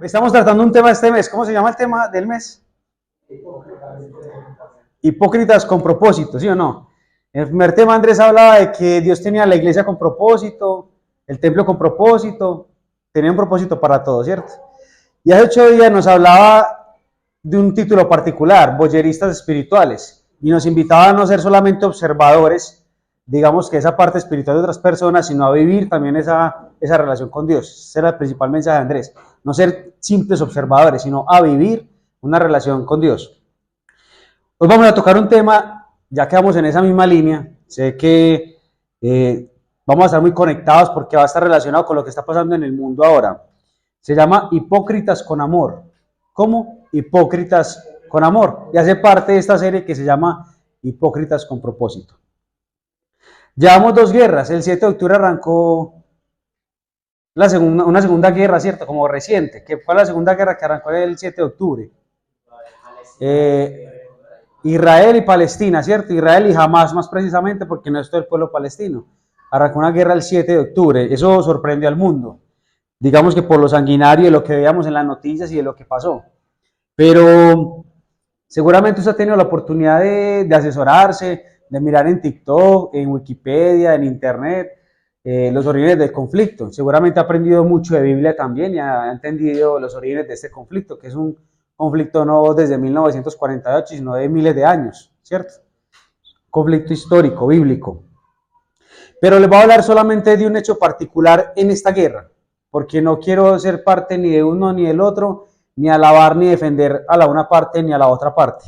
Estamos tratando un tema este mes. ¿Cómo se llama el tema del mes? Hipócritas con propósito, ¿sí o no? En el primer tema Andrés hablaba de que Dios tenía la iglesia con propósito, el templo con propósito, tenía un propósito para todo, ¿cierto? Y hace 8 días nos hablaba de un título particular, boyeristas espirituales, y nos invitaba a no ser solamente observadores, digamos que esa parte espiritual de otras personas, sino a vivir también esa relación con Dios. Ese era el principal mensaje de Andrés, no ser simples observadores, sino a vivir una relación con Dios. Hoy vamos a tocar un tema, ya que vamos en esa misma línea, sé que vamos a estar muy conectados porque va a estar relacionado con lo que está pasando en el mundo ahora. Se llama Hipócritas con Amor. ¿Cómo? Hipócritas con Amor. Y hace parte de esta serie que se llama Hipócritas con Propósito. Llevamos 2 guerras. El 7 de octubre arrancó una segunda guerra, ¿cierto? Como reciente. ¿Qué fue la segunda guerra que arrancó el 7 de octubre? Israel y Palestina, ¿cierto? Israel y Hamás, más precisamente, porque no es todo el pueblo palestino. Arrancó una guerra el 7 de octubre. Eso sorprendió al mundo. Digamos que por lo sanguinario de lo que veíamos en las noticias y de lo que pasó. Pero seguramente usted ha tenido la oportunidad de asesorarse, de mirar en TikTok, en Wikipedia, en Internet, los orígenes del conflicto. Seguramente ha aprendido mucho de Biblia también y ha entendido los orígenes de este conflicto, que es un conflicto no desde 1948, sino de miles de años, ¿cierto? Conflicto histórico, bíblico. Pero les voy a hablar solamente de un hecho particular en esta guerra, porque no quiero ser parte ni de uno ni del otro, ni alabar ni defender a la una parte ni a la otra parte.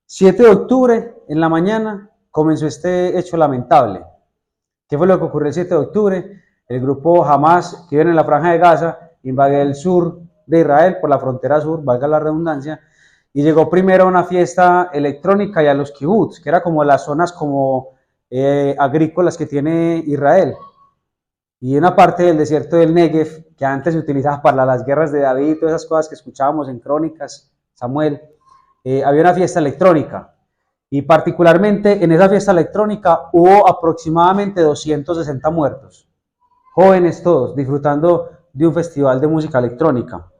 7 de octubre, en la mañana, comenzó este hecho lamentable. ¿Qué fue lo que ocurrió el 7 de octubre? El grupo Hamás, que vive en la Franja de Gaza, invadió el sur de Israel, por la frontera sur, valga la redundancia, y llegó primero a una fiesta electrónica y a los kibbutz, que era como las zonas como agrícolas que tiene Israel. Y una parte del desierto del Negev, que antes se utilizaba para las guerras de David y todas esas cosas que escuchábamos en Crónicas, Samuel, había una fiesta electrónica. Y particularmente en esa fiesta electrónica hubo aproximadamente 260 muertos. Jóvenes todos, disfrutando de un festival de música electrónica.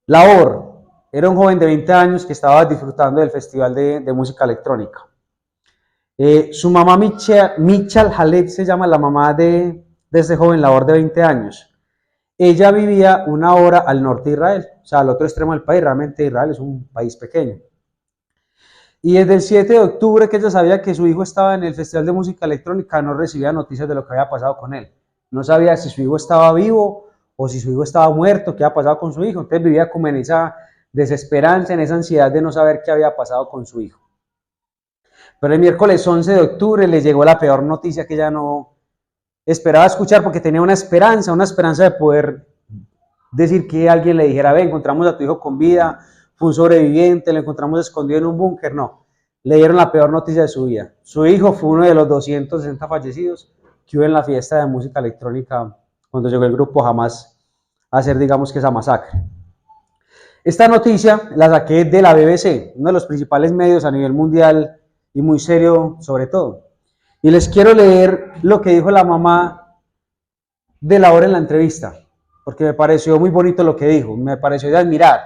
Lahor era un joven de 20 años que estaba disfrutando del festival de música electrónica. Su mamá Michal Halep se llama, la mamá de este joven Lahor de 20 años. Ella vivía 1 hora al norte de Israel, o sea, al otro extremo del país. Realmente Israel es un país pequeño. Y desde el 7 de octubre que ella sabía que su hijo estaba en el festival de música electrónica, no recibía noticias de lo que había pasado con él. No sabía si su hijo estaba vivo o si su hijo estaba muerto, qué había pasado con su hijo. Entonces vivía como en esa desesperanza, en esa ansiedad de no saber qué había pasado con su hijo. Pero el miércoles 11 de octubre le llegó la peor noticia que ella no esperaba escuchar, porque tenía una esperanza de poder decir que alguien le dijera: ve, encontramos a tu hijo con vida, fue un sobreviviente, lo encontramos escondido en un búnker. No, le dieron la peor noticia de su vida. Su hijo fue uno de los 260 fallecidos que hubo en la fiesta de música electrónica cuando llegó el grupo Hamás a hacer, digamos, que esa masacre. Esta noticia la saqué de la BBC, uno de los principales medios a nivel mundial y muy serio sobre todo. Y les quiero leer lo que dijo la mamá de Lahor en la entrevista, porque me pareció muy bonito lo que dijo, me pareció de admirar,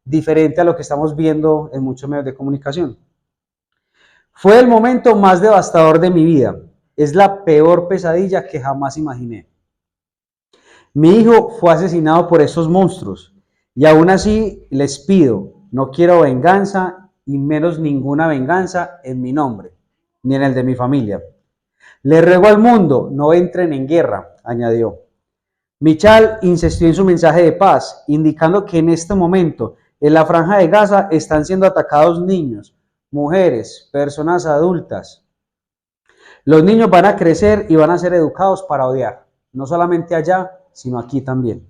diferente a lo que estamos viendo en muchos medios de comunicación. Fue el momento más devastador de mi vida, es la peor pesadilla que jamás imaginé. Mi hijo fue asesinado por esos monstruos y aún así les pido, no quiero venganza y menos ninguna venganza en mi nombre, ni en el de mi familia. Le ruego al mundo, no entren en guerra, añadió. Michal insistió en su mensaje de paz, indicando que en este momento en la Franja de Gaza están siendo atacados niños, mujeres, personas adultas. Los niños van a crecer y van a ser educados para odiar, no solamente allá, sino aquí también.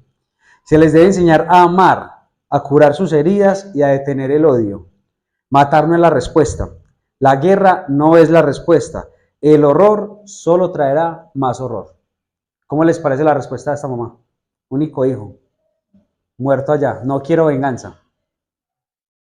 Se les debe enseñar a amar, a curar sus heridas y a detener el odio. Matar no es la respuesta. La guerra no es la respuesta. El horror solo traerá más horror. ¿Cómo les parece la respuesta de esta mamá? Único hijo, muerto allá. No quiero venganza.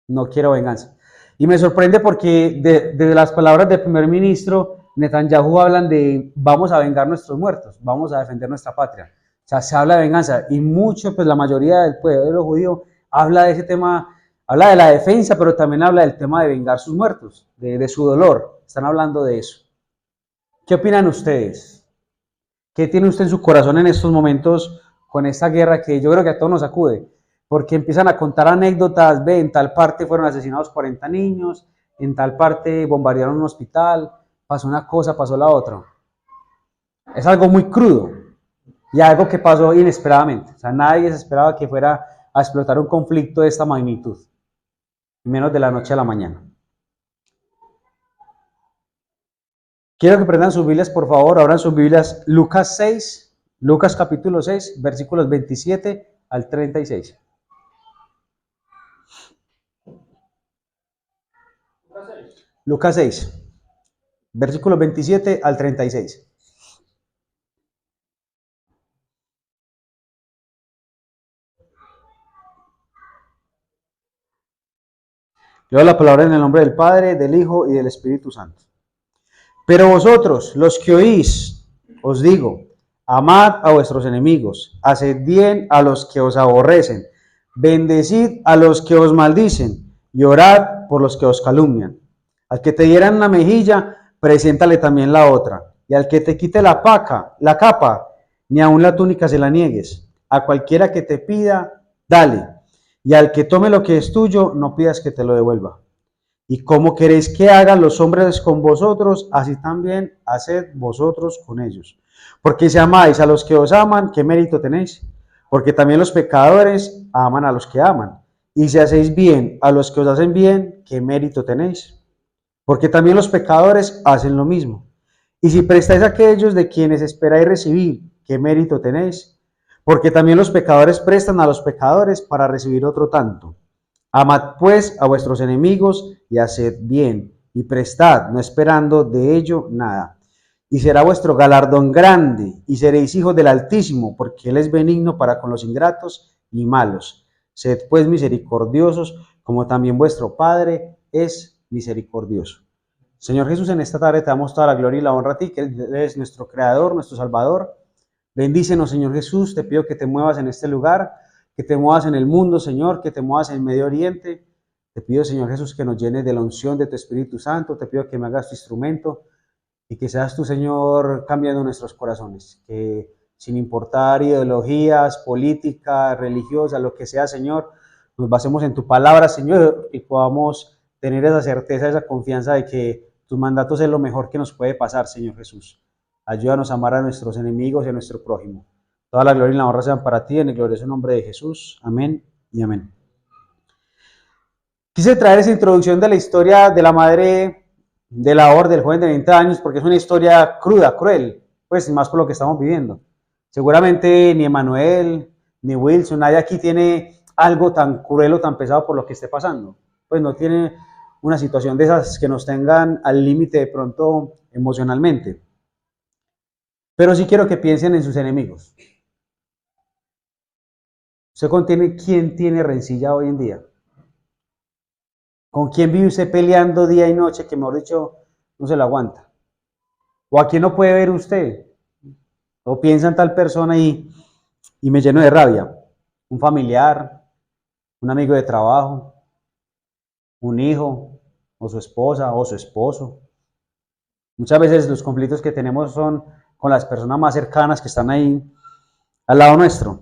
No quiero venganza. Y me sorprende porque desde las palabras del primer ministro Netanyahu hablan de: vamos a vengar nuestros muertos, vamos a defender nuestra patria. sea, se habla de venganza y mucho, pues la mayoría del pueblo judío habla de ese tema, habla de la defensa, pero también habla del tema de vengar sus muertos, de su dolor. Están hablando de eso. ¿Qué opinan ustedes? ¿Qué tiene usted en su corazón en estos momentos con esta guerra que yo creo que a todos nos sacude? Porque empiezan a contar anécdotas, ve, en tal parte fueron asesinados 40 niños, en tal parte bombardearon un hospital, pasó una cosa, pasó la otra. Es algo muy crudo y algo que pasó inesperadamente. O sea, nadie se esperaba que fuera a explotar un conflicto de esta magnitud, menos de la noche a la mañana. Quiero que prendan sus Biblias, por favor, abran sus Biblias, Lucas 6, Lucas capítulo 6, versículos 27 al 36. Lucas 6, versículos 27 al 36. Leo la palabra en el nombre del Padre, del Hijo y del Espíritu Santo. Pero vosotros, los que oís, os digo, amad a vuestros enemigos, haced bien a los que os aborrecen, bendecid a los que os maldicen y orad por los que os calumnian. Al que te dieran una mejilla, preséntale también la otra. Y al que te quite la capa, ni aun la túnica se la niegues. A cualquiera que te pida, dale. Y al que tome lo que es tuyo, no pidas que te lo devuelva. Y como queréis que hagan los hombres con vosotros, así también haced vosotros con ellos. Porque si amáis a los que os aman, ¿qué mérito tenéis? Porque también los pecadores aman a los que aman. Y si hacéis bien a los que os hacen bien, ¿qué mérito tenéis? Porque también los pecadores hacen lo mismo. Y si prestáis a aquellos de quienes esperáis recibir, ¿qué mérito tenéis? Porque también los pecadores prestan a los pecadores para recibir otro tanto. Amad pues a vuestros enemigos y haced bien, y prestad, no esperando de ello nada. Y será vuestro galardón grande, y seréis hijos del Altísimo, porque Él es benigno para con los ingratos y malos. Sed pues misericordiosos, como también vuestro Padre es misericordioso. Señor Jesús, en esta tarde te damos toda la gloria y la honra a ti, que eres nuestro Creador, nuestro Salvador. Bendícenos, Señor Jesús, te pido que te muevas en este lugar, que te muevas en el mundo, Señor, que te muevas en Medio Oriente. Te pido, Señor Jesús, que nos llenes de la unción de tu Espíritu Santo. Te pido que me hagas tu instrumento y que seas tú, Señor, cambiando nuestros corazones. Que sin importar ideologías, políticas, religiosas, lo que sea, Señor, nos basemos en tu palabra, Señor, y podamos tener esa certeza, esa confianza de que tus mandatos es lo mejor que nos puede pasar, Señor Jesús. Ayúdanos a amar a nuestros enemigos y a nuestro prójimo. Toda la gloria y la honra sean para ti, en el glorioso nombre de Jesús. Amén y amén. Quise traer esa introducción de la historia de la madre de Lahor, del joven de 20 años, porque es una historia cruda, cruel, pues más por lo que estamos viviendo. Seguramente ni Emanuel, ni Wilson, nadie aquí tiene algo tan cruel o tan pesado por lo que esté pasando. Pues no tiene una situación de esas que nos tengan al límite de pronto emocionalmente. Pero sí quiero que piensen en sus enemigos. ¿Usted contiene quién tiene rencilla hoy en día? ¿Con quién vive usted peleando día y noche que, mejor dicho, no se lo aguanta? ¿O a quién no puede ver usted? ¿O piensa en tal persona y me lleno de rabia? ¿Un familiar? ¿Un amigo de trabajo? ¿Un hijo? ¿O su esposa? ¿O su esposo? Muchas veces los conflictos que tenemos son con las personas más cercanas que están ahí al lado nuestro.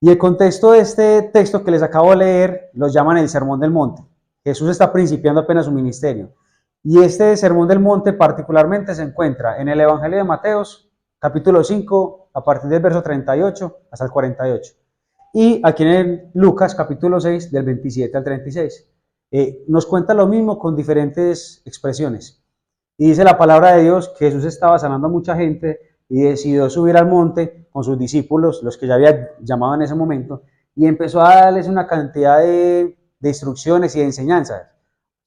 Y el contexto de este texto que les acabo de leer lo llaman el Sermón del Monte. Jesús está principiando apenas su ministerio. Y este Sermón del Monte particularmente se encuentra en el Evangelio de Mateos, capítulo 5, a partir del verso 38 hasta el 48. Y aquí en el Lucas, capítulo 6, del 27 al 36. Nos cuenta lo mismo con diferentes expresiones. Y dice la palabra de Dios que Jesús estaba sanando a mucha gente y decidió subir al monte con sus discípulos, los que ya había llamado en ese momento, y empezó a darles una cantidad de instrucciones y de enseñanzas.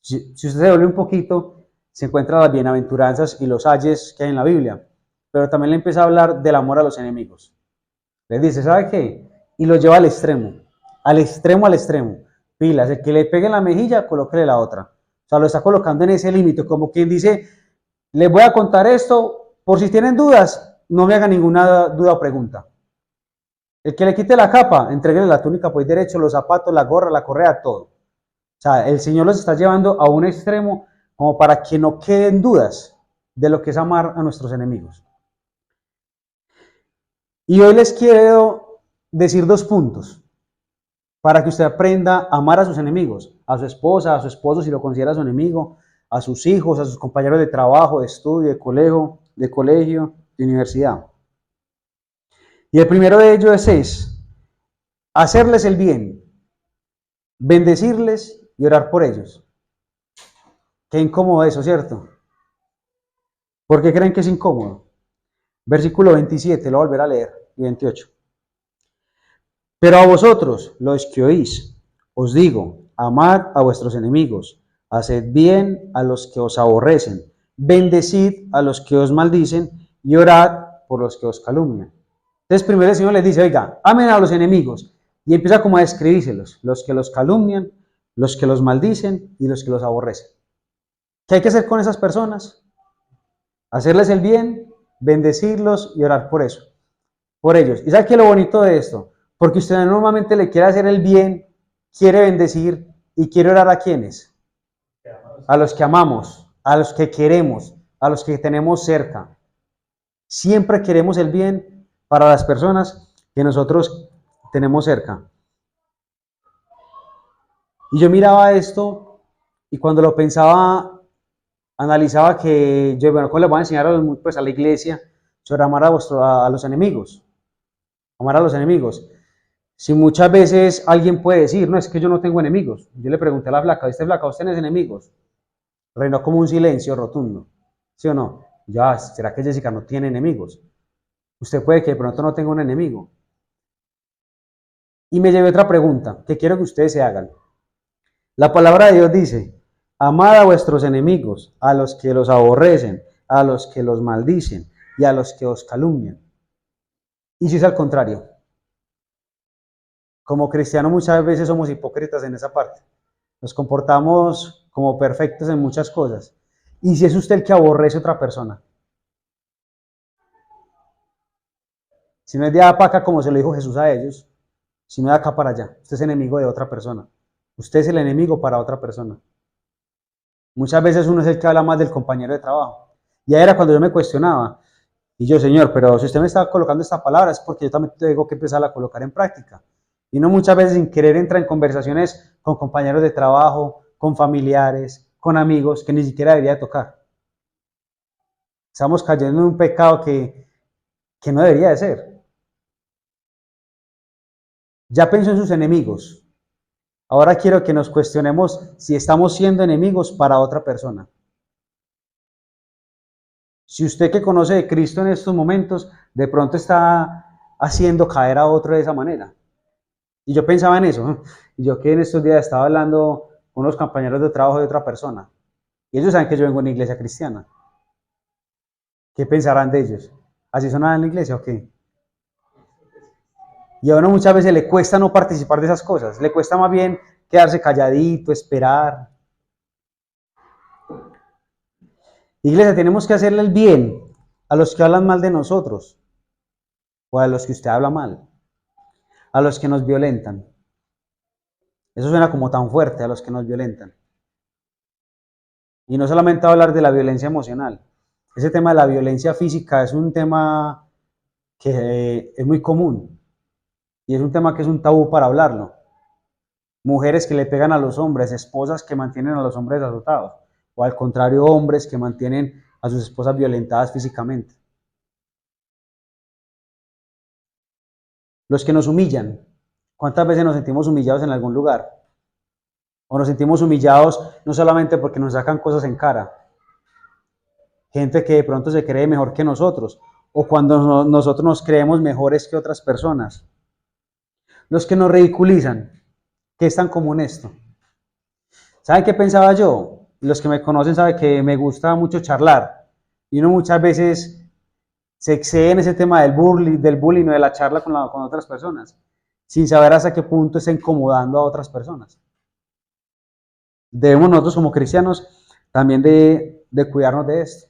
Si usted se vuelve un poquito, se encuentra las bienaventuranzas y los ayes que hay en la Biblia, pero también le empieza a hablar del amor a los enemigos. Les dice, ¿sabe qué? Y lo lleva al extremo, al extremo, al extremo. Pilas, el que le pegue en la mejilla, colóquele la otra. O sea, lo está colocando en ese límite, como quien dice, les voy a contar esto, por si tienen dudas, no me haga ninguna duda o pregunta. El que le quite la capa, entréguele la túnica por derecho, los zapatos, la gorra, la correa, todo. O sea, el Señor los está llevando a un extremo como para que no queden dudas de lo que es amar a nuestros enemigos. Y hoy les quiero decir 2 puntos para que usted aprenda a amar a sus enemigos, a su esposa, a su esposo si lo considera su enemigo, a sus hijos, a sus compañeros de trabajo, de estudio, de colegio, de universidad. Y el primero de ellos es hacerles el bien, bendecirles y orar por ellos. Qué incómodo eso, ¿cierto? ¿Por qué creen que es incómodo? Versículo 27, lo voy a volver a leer, y 28. Pero a vosotros, los que oís, os digo, amad a vuestros enemigos, haced bien a los que os aborrecen, bendecid a los que os maldicen y orad por los que os calumnian. Entonces primero el Señor les dice, oiga, amen a los enemigos, y empieza como a describírselos, los que los calumnian, los que los maldicen y los que los aborrecen. ¿Qué hay que hacer con esas personas? Hacerles el bien, bendecirlos y orar por eso, por ellos. ¿Y sabe qué es lo bonito de esto? Porque usted normalmente le quiere hacer el bien, quiere bendecir y quiere orar a quienes. A los que amamos, a los que queremos, a los que tenemos cerca. Siempre queremos el bien para las personas que nosotros tenemos cerca. Y yo miraba esto y cuando lo pensaba, analizaba que yo, bueno, ¿cómo les voy a enseñar a la iglesia sobre amar a los enemigos? Amar a los enemigos. Si muchas veces alguien puede decir, no, es que yo no tengo enemigos. Yo le pregunté a la flaca, ¿viste flaca, usted no tiene enemigos? Reinó como un silencio rotundo. ¿Sí o no? Ya, ¿será que Jessica no tiene enemigos? Usted puede que de pronto no tenga un enemigo. Y me llevé otra pregunta que quiero que ustedes se hagan. La palabra de Dios dice, amad a vuestros enemigos, a los que los aborrecen, a los que los maldicen y a los que os calumnian. Y si es al contrario, como cristianos muchas veces somos hipócritas en esa parte. Nos comportamos como perfectos en muchas cosas. ¿Y si es usted el que aborrece a otra persona? Si no es de acá para acá, como se lo dijo Jesús a ellos, si no es de acá para allá, usted es enemigo de otra persona. Usted es el enemigo para otra persona. Muchas veces uno es el que habla más del compañero de trabajo. Y ahí era cuando yo me cuestionaba. Y yo, Señor, pero si usted me está colocando esta palabra es porque yo también tengo que empezar a colocar en práctica. Y no muchas veces sin querer entra en conversaciones con compañeros de trabajo, con familiares, con amigos que ni siquiera debería tocar. Estamos cayendo en un pecado que no debería de ser. Ya pensó en sus enemigos. Ahora quiero que nos cuestionemos si estamos siendo enemigos para otra persona. Si usted que conoce de Cristo en estos momentos, de pronto está haciendo caer a otro de esa manera. Y yo pensaba en eso. Y yo que en estos días estaba hablando con unos compañeros de trabajo de otra persona. Y ellos saben que yo vengo de una iglesia cristiana. ¿Qué pensarán de ellos? ¿Así sonaba en la iglesia o qué? Y a uno muchas veces le cuesta no participar de esas cosas. Le cuesta más bien quedarse calladito, esperar. Iglesia, tenemos que hacerle el bien a los que hablan mal de nosotros o a los que usted habla mal, a los que nos violentan. Eso suena como tan fuerte, a los que nos violentan. Y no solamente hablar de la violencia emocional. Ese tema de la violencia física es un tema que es muy común y es un tema que es un tabú para hablarlo. Mujeres que le pegan a los hombres, esposas que mantienen a los hombres azotados, o al contrario, hombres que mantienen a sus esposas violentadas físicamente. Los que nos humillan. ¿Cuántas veces nos sentimos humillados en algún lugar? O nos sentimos humillados no solamente porque nos sacan cosas en cara. Gente que de pronto se cree mejor que nosotros, o cuando nosotros nos creemos mejores que otras personas. Los que nos ridiculizan. ¿Qué es tan común esto? ¿Saben qué pensaba yo? Los que me conocen saben que me gusta mucho charlar. Y uno muchas veces se excede en ese tema del bullying o de la charla con otras personas, sin saber hasta qué punto está incomodando a otras personas. Debemos nosotros como cristianos también de cuidarnos de esto.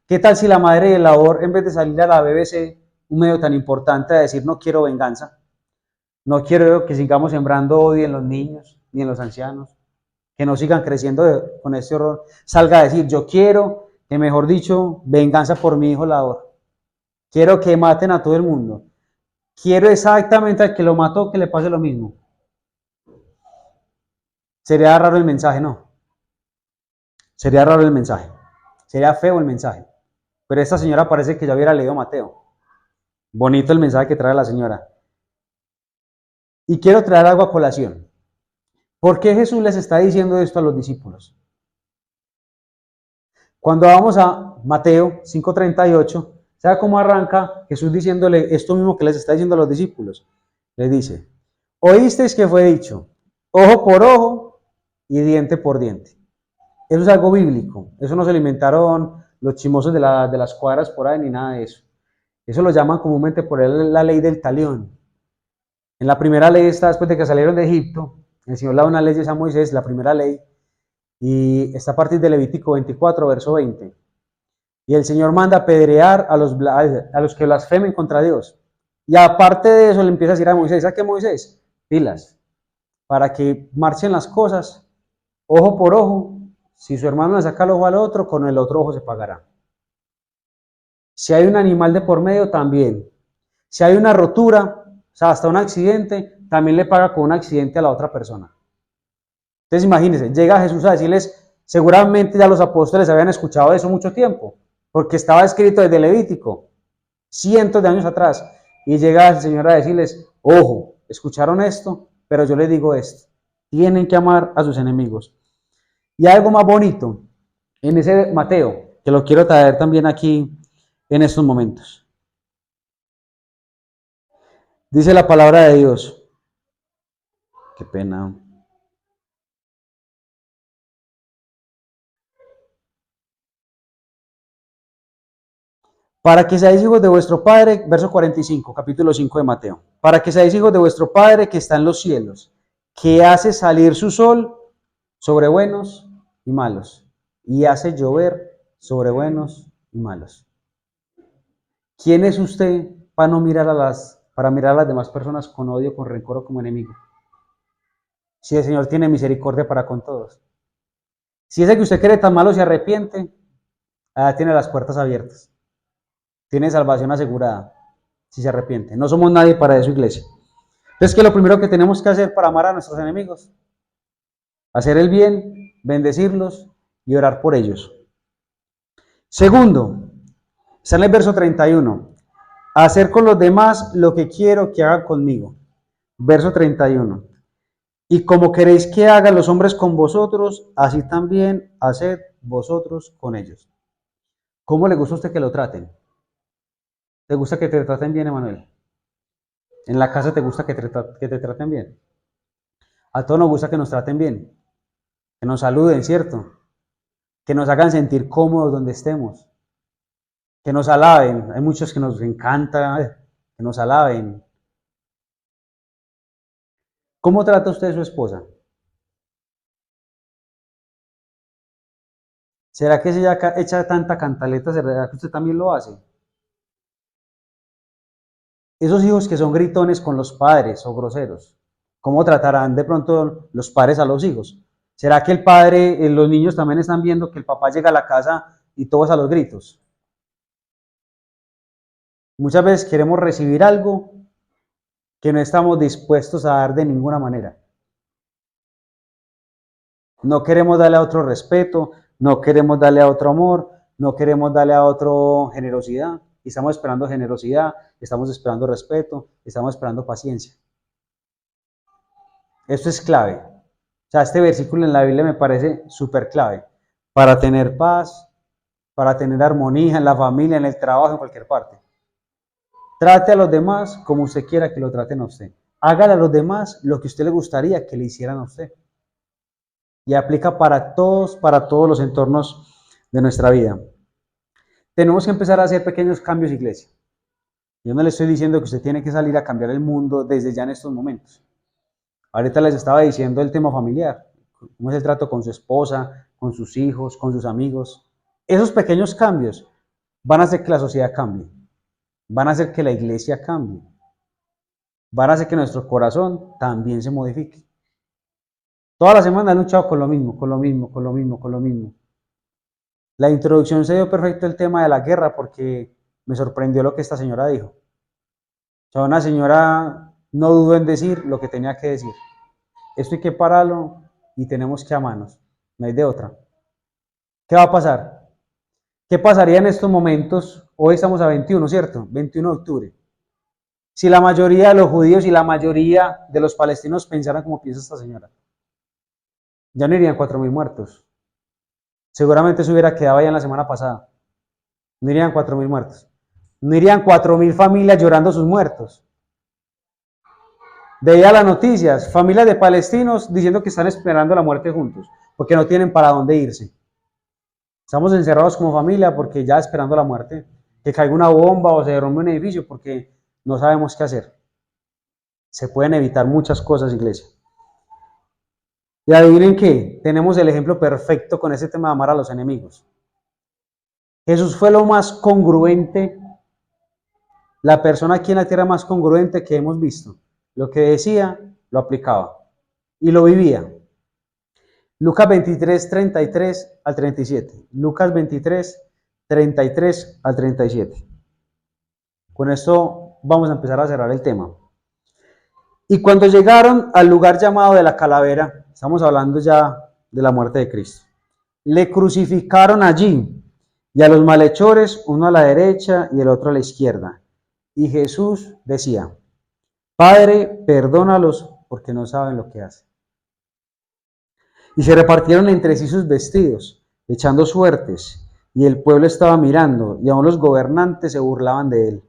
¿Qué tal si la madre de labor, en vez de salir a la BBC, un medio tan importante, a decir no quiero venganza, no quiero que sigamos sembrando odio en los niños ni en los ancianos, que no sigan creciendo con este horror, salga a decir yo quiero que, mejor dicho, venganza por mi hijo labor, quiero que maten a todo el mundo, quiero exactamente al que lo mató que le pase lo mismo? Sería raro el mensaje, ¿no? Sería raro el mensaje, sería feo el mensaje. Pero esta señora parece que ya hubiera leído Mateo. Bonito el mensaje que trae la señora. Y quiero traer algo a colación. ¿Por qué Jesús les está diciendo esto a los discípulos? Cuando vamos a Mateo 5:38, ¿sabe cómo arranca Jesús diciéndole esto mismo que les está diciendo a los discípulos? Les dice, oísteis que fue dicho, ojo por ojo y diente por diente. Eso es algo bíblico. Eso no se lo inventaron los chimosos de las cuadras por ahí ni nada de eso. Eso lo llaman comúnmente por la ley del talión. En la primera ley está después de que salieron de Egipto. El Señor le da una ley a Moisés, la primera ley, y está a partir de Levítico 24, verso 20. Y el Señor manda apedrear a los que blasfemen contra Dios. Y aparte de eso le empieza a decir a Moisés, ¿sabes qué, Moisés? Pilas, para que marchen las cosas, ojo por ojo. Si su hermano le saca el ojo al otro, con el otro ojo se pagará. Si hay un animal de por medio, también. Si hay una rotura, o sea, hasta un accidente, también le paga con un accidente a la otra persona. Entonces imagínense, llega Jesús a decirles, seguramente ya los apóstoles habían escuchado eso mucho tiempo, porque estaba escrito desde Levítico, cientos de años atrás, y llega el Señor a decirles, ojo, escucharon esto, pero yo les digo esto, tienen que amar a sus enemigos. Y algo más bonito, en ese Mateo, que lo quiero traer también aquí en estos momentos. Dice la palabra de Dios. Qué pena. Para que seáis hijos de vuestro Padre, verso 45, capítulo 5 de Mateo. Para que seáis hijos de vuestro Padre que está en los cielos, que hace salir su sol sobre buenos y malos, y hace llover sobre buenos y malos. ¿Quién es usted para no mirar para mirar a las demás personas con odio, con rencor o como enemigo? Si el Señor tiene misericordia para con todos. Si ese que usted cree tan malo se arrepiente, tiene las puertas abiertas. Tiene salvación asegurada si se arrepiente. No somos nadie para eso, iglesia. Entonces, ¿qué es lo primero que tenemos que hacer para amar a nuestros enemigos? Hacer el bien, bendecirlos y orar por ellos. Segundo, está en el verso 31. Hacer con los demás lo que quiero que hagan conmigo. Verso 31. Y como queréis que hagan los hombres con vosotros, así también haced vosotros con ellos. ¿Cómo le gusta a usted que lo traten? ¿Te gusta que te traten bien, Emanuel? ¿En la casa te gusta que te traten bien? A todos nos gusta que nos traten bien, que nos saluden, ¿cierto? Que nos hagan sentir cómodos donde estemos, que nos alaben. Hay muchos que nos encanta que nos alaben. ¿Cómo trata usted a su esposa? ¿Será que si ella echa tanta cantaleta, será que usted también lo hace? Esos hijos que son gritones con los padres o groseros, ¿cómo tratarán de pronto los padres a los hijos? ¿Será que el padre, los niños también están viendo que el papá llega a la casa y todos a los gritos? Muchas veces queremos recibir algo que no estamos dispuestos a dar de ninguna manera. No queremos darle a otro respeto, no queremos darle a otro amor, no queremos darle a otro generosidad. Y estamos esperando generosidad, estamos esperando respeto, estamos esperando paciencia. Esto es clave. O sea, este versículo en la Biblia me parece súper clave para tener paz, para tener armonía en la familia, en el trabajo, en cualquier parte. Trate a los demás como usted quiera que lo traten a usted. Hágale a los demás lo que a usted le gustaría que le hicieran a usted. Y aplica para todos los entornos de nuestra vida. Tenemos que empezar a hacer pequeños cambios, iglesia. Yo no le estoy diciendo que usted tiene que salir a cambiar el mundo desde ya en estos momentos. Ahorita les estaba diciendo el tema familiar. ¿Cómo es el trato con su esposa, con sus hijos, con sus amigos? Esos pequeños cambios van a hacer que la sociedad cambie, van a hacer que la iglesia cambie, van a hacer que nuestro corazón también se modifique. Toda la semana he luchado con lo mismo, con lo mismo, con lo mismo, con lo mismo. La introducción se dio perfecto el tema de la guerra porque me sorprendió lo que esta señora dijo. O sea, una señora no dudó en decir lo que tenía que decir. Esto hay que pararlo y tenemos que amarnos. No hay de otra. ¿Qué va a pasar? ¿Qué pasaría en estos momentos? Hoy estamos a 21, ¿cierto? 21 de octubre. Si la mayoría de los judíos y la mayoría de los palestinos pensaran como piensa esta señora, ya no irían 4.000 muertos. Seguramente se hubiera quedado allá en la semana pasada. No irían 4.000 muertos. No irían 4.000 familias llorando sus muertos. Veía las noticias, familias de palestinos diciendo que están esperando la muerte juntos, porque no tienen para dónde irse. Estamos encerrados como familia porque ya esperando la muerte, que caiga una bomba o se derrumbe un edificio, porque no sabemos qué hacer. Se pueden evitar muchas cosas, iglesia. Y adivinen qué, tenemos el ejemplo perfecto con ese tema de amar a los enemigos. Jesús fue lo más congruente, la persona aquí en la tierra más congruente que hemos visto. Lo que decía, lo aplicaba y lo vivía. Lucas 23, 33 al 37. Lucas 23, 33 al 37. Con esto vamos a empezar a cerrar el tema. Y cuando llegaron al lugar llamado de la calavera, estamos hablando ya de la muerte de Cristo, le crucificaron allí y a los malhechores, uno a la derecha y el otro a la izquierda. Y Jesús decía: Padre, perdónalos porque no saben lo que hacen. Y se repartieron entre sí sus vestidos, echando suertes, y el pueblo estaba mirando, y aun los gobernantes se burlaban de él.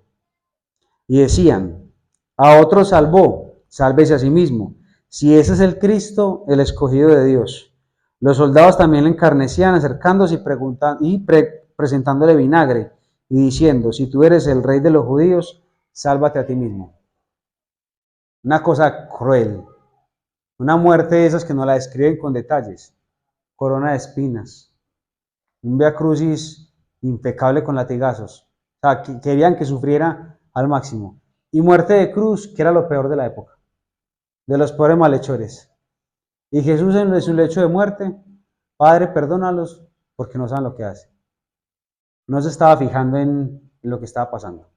Y decían: a otro salvó, sálvese a sí mismo, si ese es el Cristo, el escogido de Dios. Los soldados también le encarnecían, acercándose y presentándole vinagre, y diciendo: si tú eres el rey de los judíos, sálvate a ti mismo. Una cosa cruel, una muerte de esas que nos la describen con detalles, corona de espinas, un vía crucis impecable con latigazos, o sea, querían que sufriera al máximo, y muerte de cruz, que era lo peor de la época, de los pobres malhechores. Y Jesús en su lecho de muerte: Padre, perdónalos porque no saben lo que hacen. No se estaba fijando en lo que estaba pasando.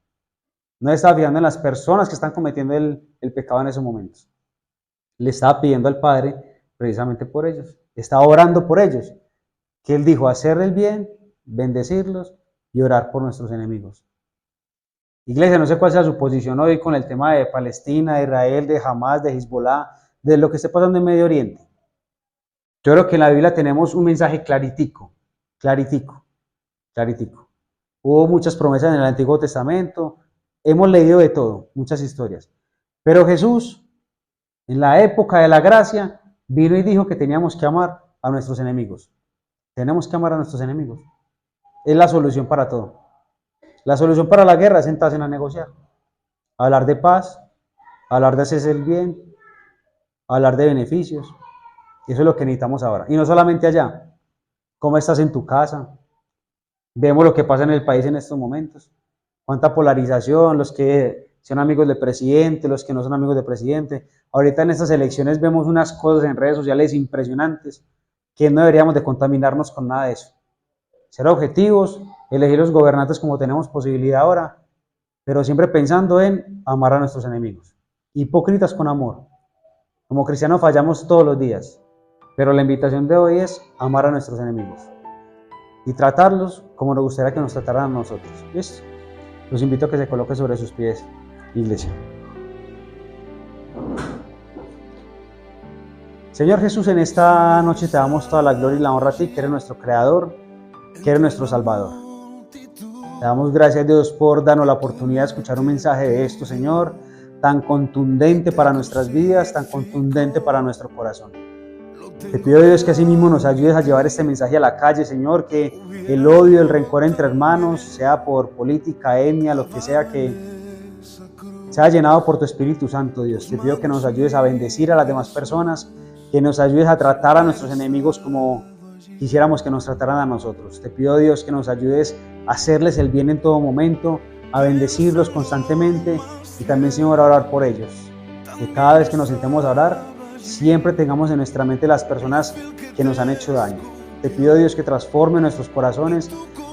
No se estaba fijando en las personas que están cometiendo el pecado en esos momentos. Le estaba pidiendo al Padre precisamente por ellos. Estaba orando por ellos. Que Él dijo: hacer el bien, bendecirlos y orar por nuestros enemigos. Iglesia, no sé cuál sea su posición hoy con el tema de Palestina, de Israel, de Hamas, de Hezbollah, de lo que esté pasando en Medio Oriente. Yo creo que en la Biblia tenemos un mensaje claritico, claritico, claritico. Hubo muchas promesas en el Antiguo Testamento, hemos leído de todo, muchas historias. Pero Jesús, en la época de la gracia, vino y dijo que teníamos que amar a nuestros enemigos. Tenemos que amar a nuestros enemigos. Es la solución para todo. La solución para la guerra es sentarse a negociar, hablar de paz, hablar de hacerse el bien, hablar de beneficios. Eso es lo que necesitamos ahora. Y no solamente allá. ¿Cómo estás en tu casa? Vemos lo que pasa en el país en estos momentos. Cuánta polarización, los que son amigos del presidente, los que no son amigos del presidente. Ahorita en estas elecciones vemos unas cosas en redes sociales impresionantes que no deberíamos de contaminarnos con nada de eso. Ser objetivos, elegir los gobernantes como tenemos posibilidad ahora, pero siempre pensando en amar a nuestros enemigos. Hipócritas con amor. Como cristianos fallamos todos los días, pero la invitación de hoy es amar a nuestros enemigos y tratarlos como nos gustaría que nos trataran a nosotros. ¿Listo? Los invito a que se coloquen sobre sus pies, iglesia. Señor Jesús, en esta noche te damos toda la gloria y la honra a ti, que eres nuestro Creador, que eres nuestro Salvador. Te damos gracias, Dios, por darnos la oportunidad de escuchar un mensaje de esto, Señor, tan contundente para nuestras vidas, tan contundente para nuestro corazón. Te pido, Dios, que así mismo nos ayudes a llevar este mensaje a la calle, Señor, que el odio, el rencor entre hermanos, sea por política, etnia, lo que sea llenado por tu Espíritu Santo, Dios. Te pido que nos ayudes a bendecir a las demás personas, que nos ayudes a tratar a nuestros enemigos como quisiéramos que nos trataran a nosotros. Te pido, Dios, que nos ayudes a hacerles el bien en todo momento, a bendecirlos constantemente y también, Señor, a orar por ellos. Que cada vez que nos sentemos a orar, siempre tengamos en nuestra mente las personas que nos han hecho daño. Te pido, Dios, que transforme nuestros corazones,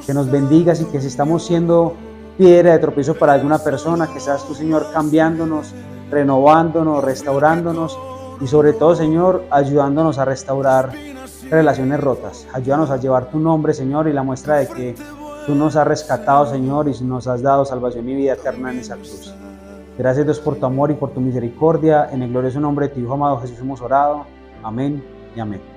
que nos bendigas y que si estamos siendo piedra de tropiezo para alguna persona, que seas tú, Señor, cambiándonos, renovándonos, restaurándonos y sobre todo, Señor, ayudándonos a restaurar relaciones rotas. Ayúdanos a llevar tu nombre, Señor, y la muestra de que tú nos has rescatado, Señor, y nos has dado salvación y vida eterna en esa cruz. Gracias, Dios, por tu amor y por tu misericordia. En el glorioso nombre de tu Hijo amado Jesús hemos orado. Amén y amén.